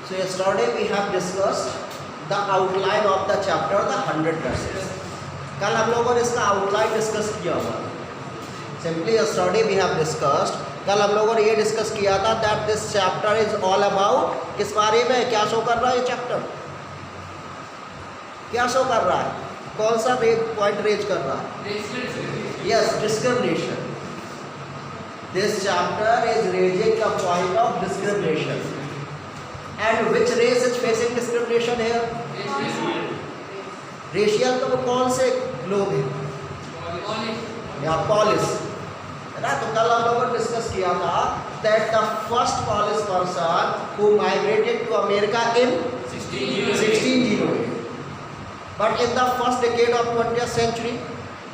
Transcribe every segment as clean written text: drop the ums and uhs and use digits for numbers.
So yesterday we have discussed the outline of the chapter, the 100 verses. कल हम लोगों ने इसका आउटलाइन डिस्कस किया हुआ. Simply yesterday we have discussed, कल हम लोगों ने ये डिस्कस किया था that this chapter is all about, किस बारे में, क्या शो कर रहा है ये चैप्टर, क्या शो कर रहा है, कौन सा पॉइंट रेज कर रहा है? Yes, discrimination. This chapter is raising the point of discrimination. And which race is facing discrimination here? Racial तो वो कौन से लोग हैं? या पॉलिस है ना. तो कल हम लोगों ने डिस्कस किया था that the first Polish person who migrated to America in 1608. But in the first decade of 20th century,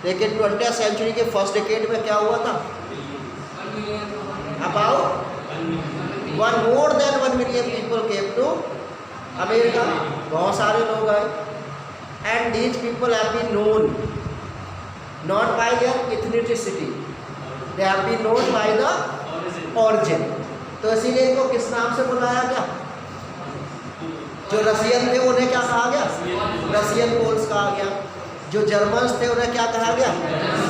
लेकिन 20th century के first decade में क्या हुआ था? About more than 1 million people came to America. बहुत सारे लोग आए. And these people have been known not by their ethnicity, they have been known by the origin. तो इसीलिए इनको किस नाम से बुलाया गया? जो रसियन थे उन्हें क्या कहा गया? रसियन पोल्स कहा गया. जो जर्मन्स थे उन्हें क्या कहा गया?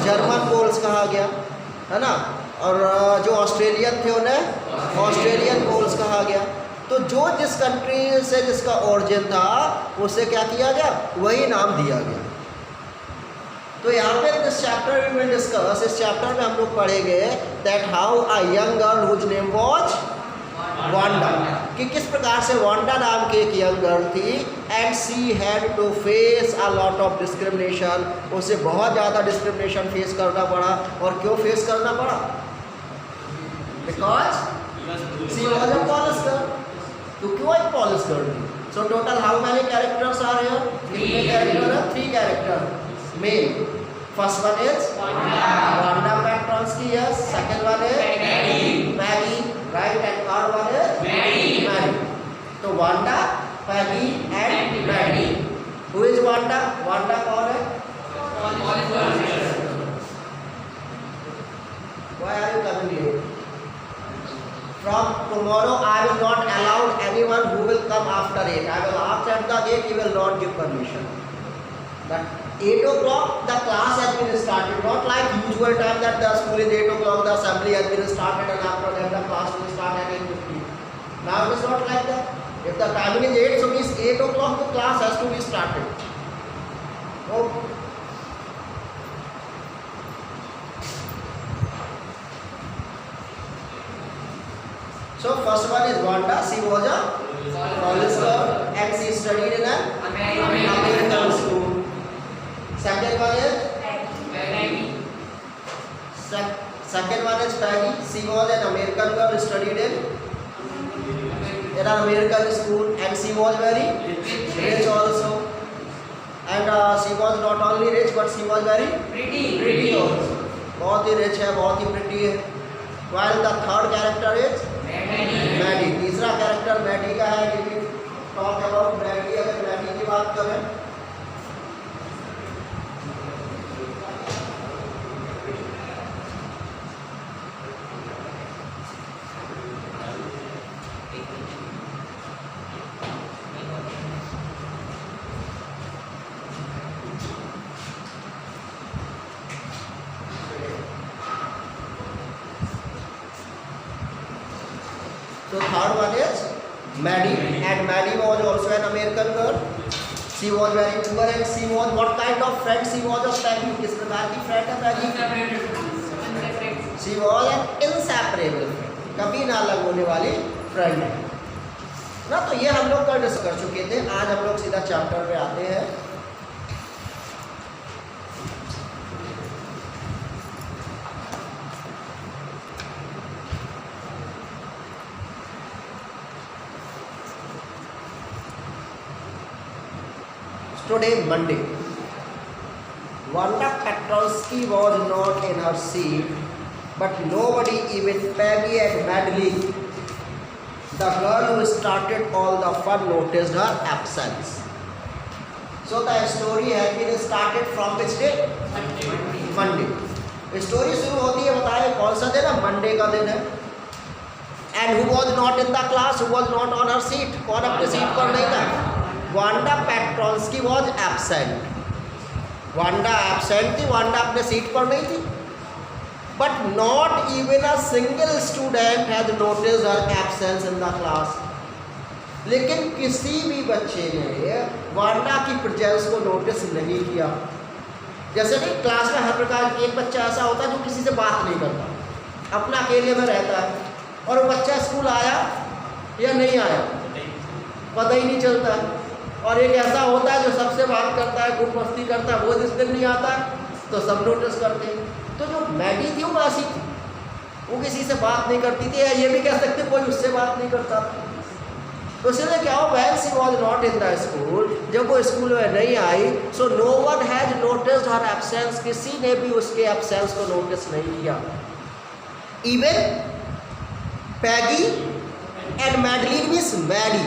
जर्मन पोल्स कहा गया, है ना. और जो ऑस्ट्रेलियन थे उन्हें ऑस्ट्रेलियन पोल्स कहा गया. तो जो जिस कंट्री से जिसका ओरिजिन था उसे क्या किया गया? वही नाम दिया गया. तो यहाँ पे this chapter we will discuss, इस चैप्टर में हम लोग पढ़ेंगे that how a young girl whose name was Wanda, कि किस प्रकार से वांडा नाम की एक यंग गर्ल थी and she had to face a lot of discrimination. उसे बहुत ज़्यादा डिस्क्रिमिनेशन फेस करना पड़ा. और क्यों फेस करना पड़ा? Because she was a Polish girl. तो क्यों एक पॉलिश गर्ल थी? So total how many characters are here? कितने कैरेक्टर है? 3 character male. First one is Wanda Petronski, yes. Second one is Maggie, right. And third one is Mary. तो Wanda, Maggie and Mary. Who is Wanda? Wanda कौन है? Why are you coming late? From tomorrow I will not allow anyone who will come after 8. I will ask at the gate, he will not give permission. But 8 o'clock the class has been started, not like usual time that the school is 8 o'clock, the assembly has been started and after that the class will start at 8:15. Now it is not like that. If the timing is 8, so means 8 o'clock the class has to be started. Okay. So first one is Wanda. She was a Polish girl and she studied in an American school. Second one is Peggy. Second one is Peggy. She was an American girl, studied in an American school and she was very rich also. And she was not only rich but she was very pretty also. बहुत ही rich है, बहुत ही pretty है. While the third character is Maddie. तीसरा character Maddie का है. Talk about Maddie. अगर Maddie की बात करें so third one is Maddie, and Maddie was also an American girl. She was very poor and she was what kind of friend? She was a Peggy. किस प्रकार की friend है Peggy? She was an inseparable friend. कभी ना अलग होने वाली friend है ना. तो ये हम लोग कल डिस्कस कर चुके थे. आज हम लोग सीधा चैप्टर पे आते हैं. Today Monday. Wanda Petrowski was not in her seat, but nobody, even Peggy and Madeline, the girl who started all the fun, noticed her absence. So the story has been started from which day? Monday. Story शुरू होती है, बताए कौन सा दिन है? Monday का दिन है. And who was not in the class, who was not on her seat, कौन अपने सीट पर नहीं था? Wanda Petronski was absent, Wanda absent थी, वांडा अपने सीट पर नहीं थी। But not even a single student has noticed her absence in the class, लेकिन किसी भी बच्चे ने वांडा की प्रेजेंस को नोटिस नहीं किया। जैसे कि क्लास में हर प्रकार एक बच्चा ऐसा होता है जो किसी से बात नहीं करता, अपना अकेले में रहता है, और वो बच्चा स्कूल आया या नहीं आया पता ही नहीं चलता। और एक ऐसा होता है जो सबसे बात करता है, खूब मस्ती करता है, वो जिस दिन नहीं आता तो सब नोटिस करते हैं। तो जो मैडी थी वो ऐसी थी, वो किसी से बात नहीं करती थी, या ये भी कह सकते कोई उससे बात नहीं करता था। तो इसलिए क्या हो, when she was not in the school, जब वो स्कूल में नहीं आई, so no one has noticed her absence, किसी ने भी उसके एब्सेंस को नोटिस नहीं किया। Even Peggy and Madeline Miss Maddie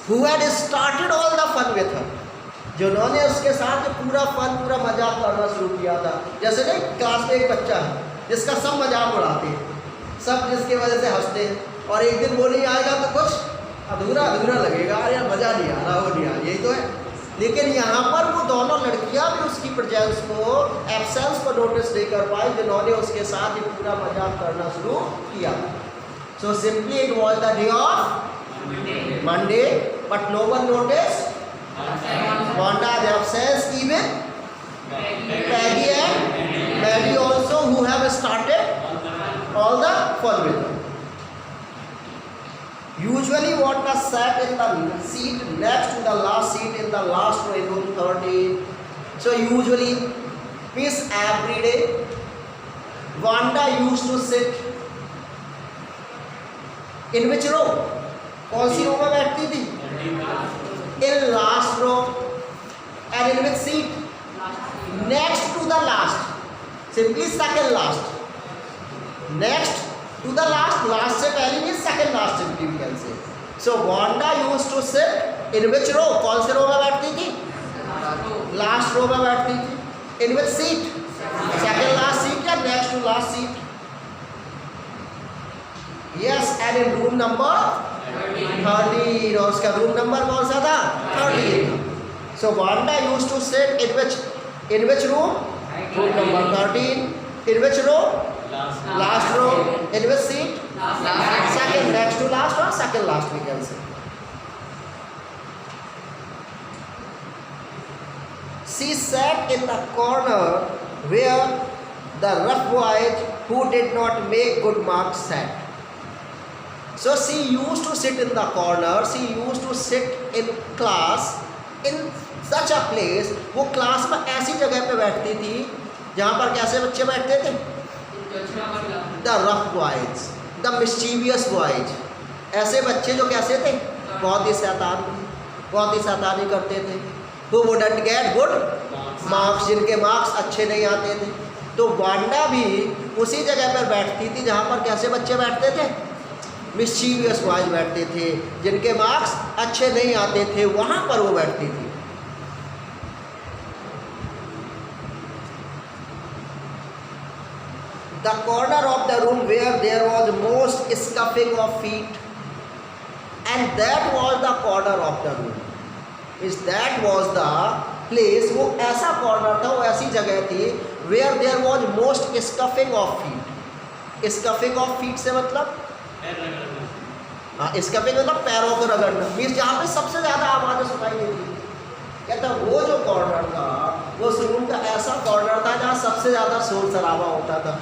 who had started all the fun with her, जिन्होंने उसके साथ पूरा फन, पूरा मजाक करना शुरू किया था। जैसे नहीं, क्लास में एक बच्चा है जिसका सब मजाक उड़ाते हैं, सब जिसकी वजह से हंसते हैं, और एक दिन वो नहीं आएगा तो कुछ अधूरा अधूरा लगेगा, अरे यार मज़ा नहीं आ रहा, वो नहीं आ रहा, यही तो है। लेकिन यहाँ पर वो दोनों लड़कियाँ भी उसकी प्रेजेंस को, एब्सेंस को नोटिस नहीं कर पाई, जिन्होंने उसके साथ ही पूरा मजाक करना शुरू किया। So simply it was the day of Monday, but no one notice Wanda's absence, even Peggy and Maddie also, who have started all the fun with her. Usually Wanda sat in the seat next to the last seat in the last row in room 13. So usually means every day Wanda used to sit in which row? कौन सी रो में बैठती थी? In last row. And in which seat? Next to the last. Simply second last. Next to the last. Last से पहले नहीं, second last simply we can say. So Wanda used to sit in which row? कौन से रो में बैठती थी? Last row में बैठती थी. In which seat? Second last seat या next to last seat? Yes, and in room number 13. और उसका रूम नंबर कौन सा था? 13. So Wanda used to sit in which room? Room number 13. In which row? Last row. In which seat? Second, next to last or second last we can say. She sat in the corner where the rough boys who did not make good marks sat. So she used to sit in the corner, she used to sit in class in such a place, वो class में ऐसी जगह पे बैठती थी जहाँ पर कैसे बच्चे बैठते थे? The rough boys, the mischievous boys, ऐसे बच्चे जो कैसे थे? बहुत ही शैतानी करते थे। Who wouldn't get good marks, जिनके मार्क्स अच्छे नहीं आते थे। तो वांडा भी उसी जगह पर बैठती थी जहाँ पर कैसे बच्चे बैठते थे? मिस्चीवियस बॉयज बैठते थे, जिनके मार्क्स अच्छे नहीं आते थे, वहाँ पर वो बैठती थी। The corner of the room where there was most scuffing of feet, and that was the corner of the room. Is that was the place, वो ऐसा कॉर्नर था, वो ऐसी जगह थी where there was most scuffing of feet. Scuffing of feet से मतलब स्कफिंग मतलब पैरों को रगड़ना, मीन्स जहाँ पे सबसे ज़्यादा आवाज़ें सुनाई देती थी। कहता वो जो कॉर्नर था वो रूम का ऐसा कॉर्नर था जहाँ सबसे ज़्यादा शोर शराबा होता था।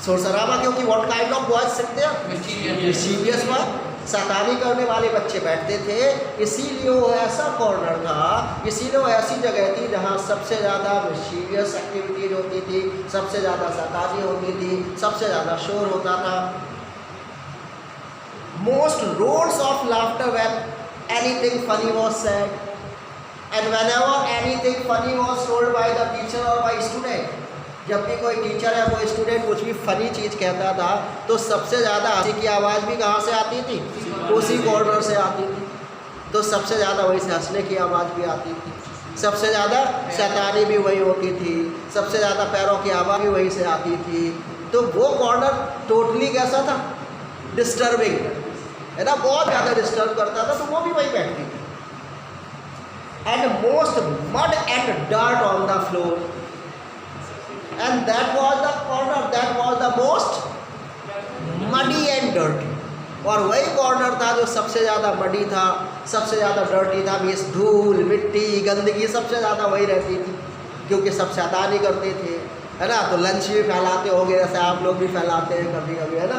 शोर शराबा क्योंकि व्हाट काइंड ऑफ बॉयज सकते हैं? मिस्चीवियस बॉय, शैतानी करने वाले बच्चे बैठते थे, इसीलिए वो ऐसा कॉर्नर था, इसीलिए वो ऐसी जगह थी जहाँ सबसे ज़्यादा मिस्चीवियस एक्टिविटीज होती थी, सबसे ज़्यादा शैतानी होती थी, सबसे ज़्यादा शोर होता था। Most roars of laughter when anything funny was said, and whenever anything funny was told by the teacher or by student, जब भी कोई टीचर या कोई स्टूडेंट कुछ भी फनी चीज़ कहता था तो सबसे ज़्यादा हंसी की आवाज़ भी कहाँ से आती थी? उसी कॉर्नर से आती थी। तो सबसे ज़्यादा वहीं से हंसने की आवाज़ भी आती थी, सबसे ज़्यादा शैतानी भी वही होती थी, सबसे ज़्यादा पैरों की आवाज़ भी वहीं से आती थी। तो वो कॉर्नर टोटली कैसा था? डिस्टर्बिंग, है ना, बहुत ज़्यादा डिस्टर्ब करता था, तो वो भी वहीं बैठती थी। And most mud and dirt on the floor, and that was the corner that was the most muddy and dirty. और वही कॉर्नर था जो सबसे ज़्यादा मडी था, सबसे ज़्यादा डर्टी था, मीन्स धूल मिट्टी गंदगी सबसे ज़्यादा वही रहती थी, क्योंकि सब शैतानी करते थे, है ना। तो लंच भी फैलाते होंगे, जैसे आप लोग भी फैलाते हैं कभी कभी, है ना,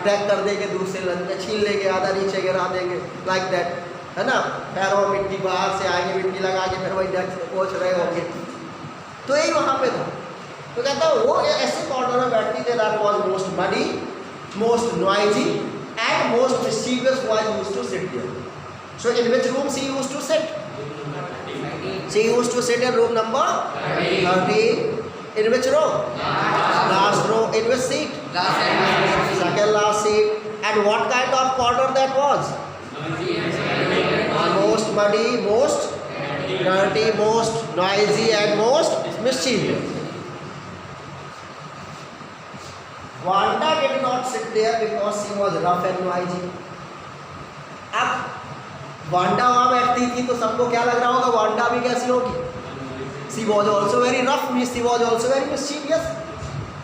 अटैक कर देंगे दूसरे लंच में, छीन लेंगे, आधा नीचे गिरा देंगे, लाइक दैट, है ना। पैरों में मिट्टी, बाहर से आएंगे मिट्टी लगा के, फिर वही डेस्क पहुँच रहे होंगे। तो यही वहाँ पे था। तो कहता है वो ऐसे कॉर्नर में बैठती थे, that was most muddy, most noisy and most mischievous was used to sit there. So in which room she used to sit? She used to sit in room number 30. In which row? Last row. In which seat? Second last seat. And what kind of corner that was? Most muddy, most dirty, most noisy and most mischievous. Wanda did not sit there because she was rough and noisy. अब Wanda वहाँ बैठती थी तो सबको क्या लग रहा होगा, वांडा भी कैसी होगी? She was also very rough, means she was also very mischievous.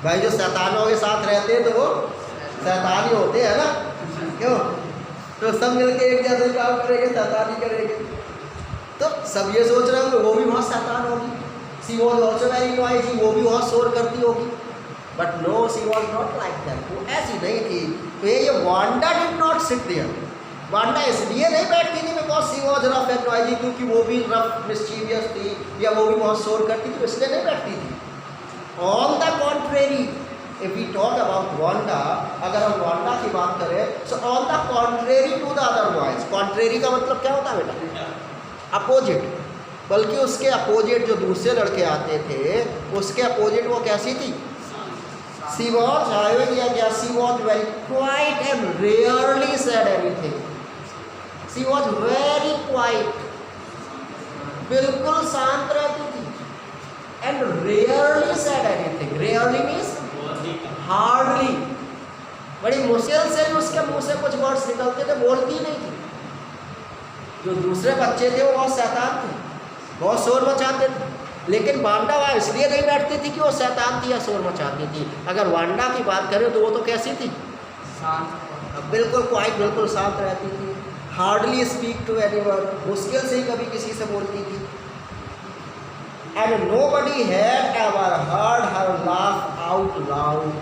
भाई जो शैतानों के साथ रहते हैं तो वो शैतान ही होते हैं ना, क्यों? तो सब मिलके एक जैसे काम करेंगे, शैतानी करेंगे, तो सब ये सोच रहे होंगे वो भी बहुत शैतान होगी। She was also very noisy, वो भी बहुत शोर करती होगी। But no, she was not like that, वो ऐसी नहीं थी। तो ये Wanda did not sit there, Wanda इसलिए नहीं बैठती थी because she was rough and noisy, क्योंकि वो भी रफ मिस्चीवियस थी या वो भी बहुत शोर करती थी, इसलिए नहीं बैठती थी। On the contrary, if we talk about Wanda, अगर हम वांडा की बात करें, so on the contrary to the other boys. Contrary का मतलब क्या होता है बेटा? अपोजिट, बल्कि उसके अपोजिट जो दूसरे लड़के आते थे उसके अपोजिट वो कैसी थी? She was, she was very quiet and rarely said anything. She was very quiet, बिल्कुल शांत रहती थी, and rarely said anything. Rarely means hardly, बड़ी मुश्किल से उसके मुंह से कुछ वर्ड्स निकलते थे, बोलती नहीं थी। जो दूसरे बच्चे थे वो बहुत शैतान थे, बहुत शोर मचाते थे, लेकिन वांडा वहाँ इसलिए नहीं बैठती थी कि वो शैतान थी या शोर मचाती थी। अगर वांडा की बात करें तो वो तो कैसी थी? शांत, बिल्कुल क्वाइट, बिल्कुल शांत रहती थी। हार्डली स्पीक टू एनीवन, मुश्किल से ही कभी किसी से बोलती थी। And nobody had ever heard her laugh out loud,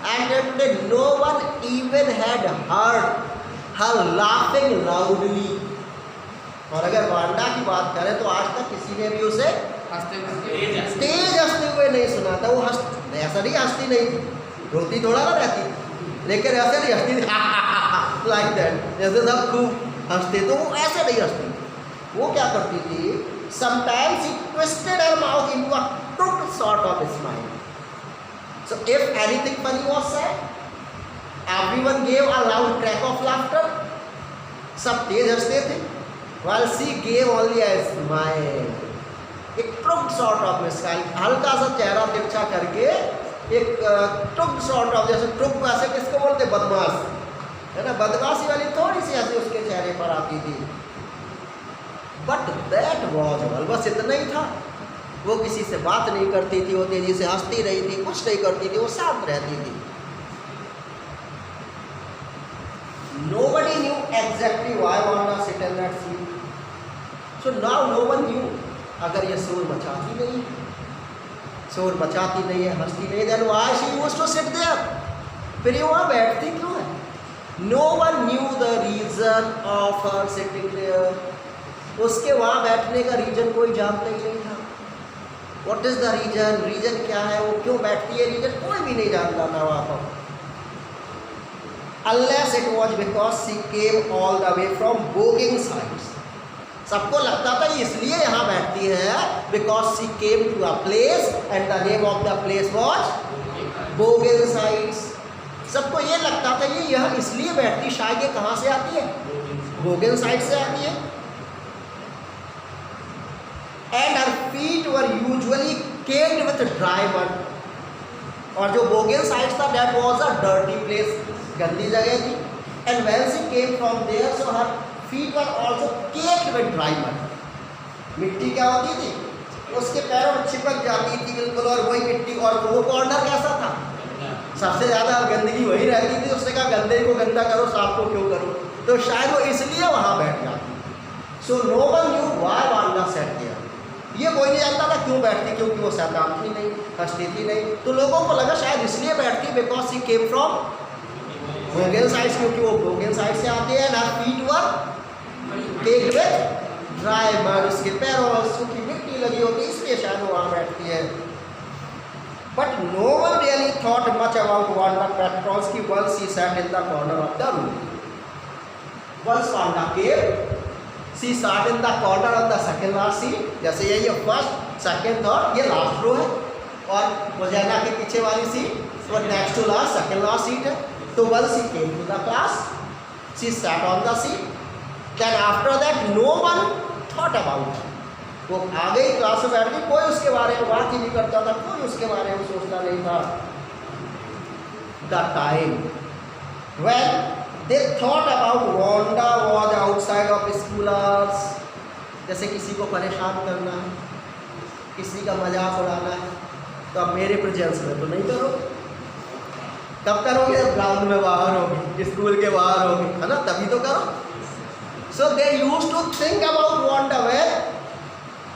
and today no one even had heard her laughing loudly. और अगर वांडा की बात करें तो आज तक किसी ने भी उसे तेज हंसते हुए नहीं सुना था। वो ऐसा नहीं हंसती नहीं थी, रोती थोड़ा ना रहती थी, लेकिन ऐसे नहीं हंसती थी लाइक दैट, जैसे सब खूब हंसते तो वो ऐसे नहीं हंसती थी। वो क्या करती थी? Sometimes she twisted her mouth into a crooked sort of smile. So if anything funny was said, everyone gave a loud crack of laughter. सब तेज हंसते थे, while she gave only a smile, एक crooked sort of smile, हल्का सा चेहरा तिरछा करके एक crooked sort of, जैसे crooked वैसे किसको बोलते? बदमाश, है ना, बदमाशी वाली थोड़ी सी हंसी उसके चेहरे पर आती थी। बट दैट वॉज ऑल, बस इतना ही था। वो किसी से बात नहीं करती थी, वो तेजी से हंसती रही थी, कुछ नहीं करती थी, वो शांत रहती थी। Nobody knew exactly why Wanda sit in that seat. So now no one knew. अगर ये शोर मचाती नहीं है, हंसती नहीं, then why she used to sit there? फिर ये वहाँ बैठती क्यों है? No one knew the reason of her sitting there. उसके वहाँ बैठने का रीजन कोई जानता ही नहीं था। What is the reason? Reason क्या है, वो क्यों बैठती है, रीजन कोई भी नहीं जानता था वहाँ पर। Unless it was because she came all the way from Boging sides. सबको लगता था इसलिए यहाँ बैठती है because she came to a place and the name of the place was Boging sides. सबको ये लगता था ये यह इसलिए बैठती, शायद ये कहाँ से आती है? Boging sides से आती है। And her feet were usually caked with dry mud. और जो बोगेन साइड था that was a dirty place. गंदी जगह थी। And when she came from there so her feet were also caked with dry mud. मिट्टी क्या होती थी, उसके पैरों में चिपक जाती थी बिल्कुल, और वही मिट्टी, और वो कॉर्नर कैसा था, सबसे ज़्यादा गंदगी वही रहती थी। उसने कहा गंदे को गंदा करो, साफ को क्यों करो, तो शायद वो इसलिए वहाँ बैठ जाती। So no one knew why Wanda sat there. ये कोई नहीं जानता था क्यों बैठती, क्योंकि वो शैतान थी नहीं, हंसती थी नहीं, तो लोगों को लगा शायद इसलिए बैठती because she came from Borgohain side, क्योंकि वो बोगेन साइड से आते हैं। ना feet were caked with dry mud, उसके पैरों में सूखी मिट्टी लगी होती, इसलिए शायद वो वहाँ बैठती है। But no one really thought much about Wanda Petronski की once she sat in the corner of the room. Once Wanda came she sat in the corner of the second last seat, जैसे यही है first second third, ये last row है, और रोजाना के पीछे वाली सीट वो next to last second last seat है। तो once she came to the class she sat on the seat, then after that no one thought about. वो आ गई क्लास में बैठ गई, कोई उसके बारे में बात ही नहीं करता था, कोई उसके बारे में सोचता नहीं था। The time when they thought about Wanda was outside of school hours. जैसे किसी को परेशान करना है, किसी का मजाक उड़ाना है, तो अब मेरे प्रेजेंस में तो नहीं करो, कब करोगे जब ग्राउंड में बाहर होगी, स्कूल के बाहर होगी, है ना, तभी तो करो। So they used to think about Wanda where,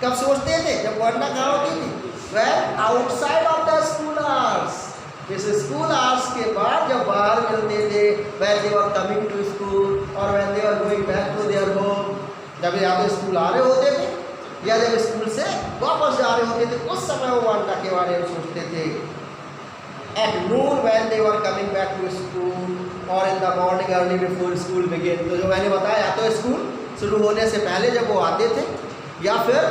कब सोचते थे, जब वांडा कहाँ होती थी, where outside of the school hours. इस स्कूल आवर्स के बाद जब बाहर मिलते थे, when they were coming to school और when they were going back to their home, जब या तो स्कूल आ रहे होते थे या जब स्कूल से वापस जा रहे होते थे, उस समय वो वांडा के बारे में सोचते थे। At noon when they were coming back to school और in the morning early before school begin. तो जो मैंने बताया, या तो स्कूल शुरू होने से पहले जब वो आते थे, या फिर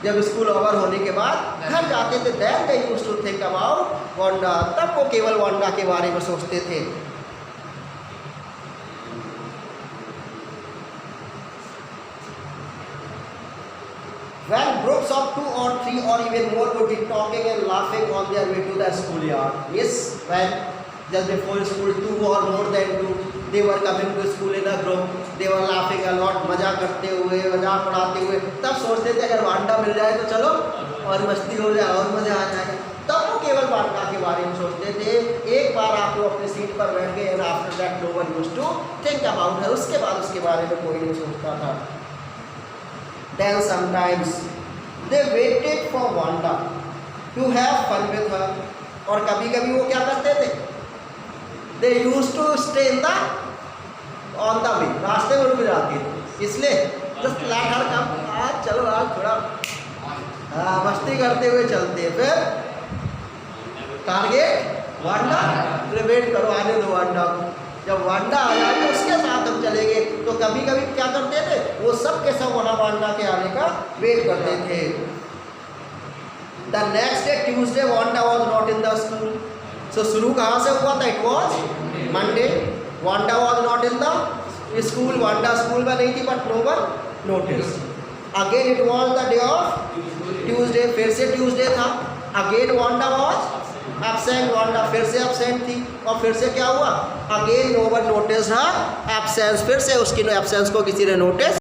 जब स्कूल ओवर होने के बाद घर जाते थे, then they used to think about Wanda, तब वो केवल वांडा के बारे में सोचते थे। When groups of 2 or 3 or even more would be talking and laughing on their way to the schoolyard. Yes, when just before school 2 or more than 2, they were coming to school in a group, they were laughing a lot, मजाक करते हुए, मजाक उड़ाते हुए, तब सोचते थे अगर वांडा मिल जाए तो चलो और मस्ती हो जाए और मज़ा आ जाएगा। तब वो केवल वांडा के बारे में सोचते थे। एक बार आप लोग अपनी सीट पर बैठ गए, and after that no one used to think about her, उसके बाद उसके बारे में कोई नहीं सोचता था। Then sometimes they waited for Wanda to have fun with her, और कभी कभी वो क्या करते थे, they used to stay in the on the way, रास्ते में रुक जाती थी, इसलिए just let her come, आज चलो आज थोड़ा मस्ती करते हुए चलते। फिर टारगेट वांडा, वेट करो आने दो वांडा को, जब वांडा आ जाए तो उसके साथ हम चलेंगे। तो कभी कभी क्या करते थे, वो सब के सब वहाँ वांडा के आने का वेट करते थे। The next day Tuesday Wanda was not in the school. सो शुरू कहाँ से हुआ था, it was Monday, Wanda was not in the school, Wanda school में नहीं थी, but no one notice. Again it was the day of Tuesday, फिर से ट्यूसडे था। Again Wanda was absent, Wanda फिर से एब्सेंट थी, और फिर से क्या हुआ, again no one notice her absence, फिर से उसकी एब्सेंस को किसी ने नोटिस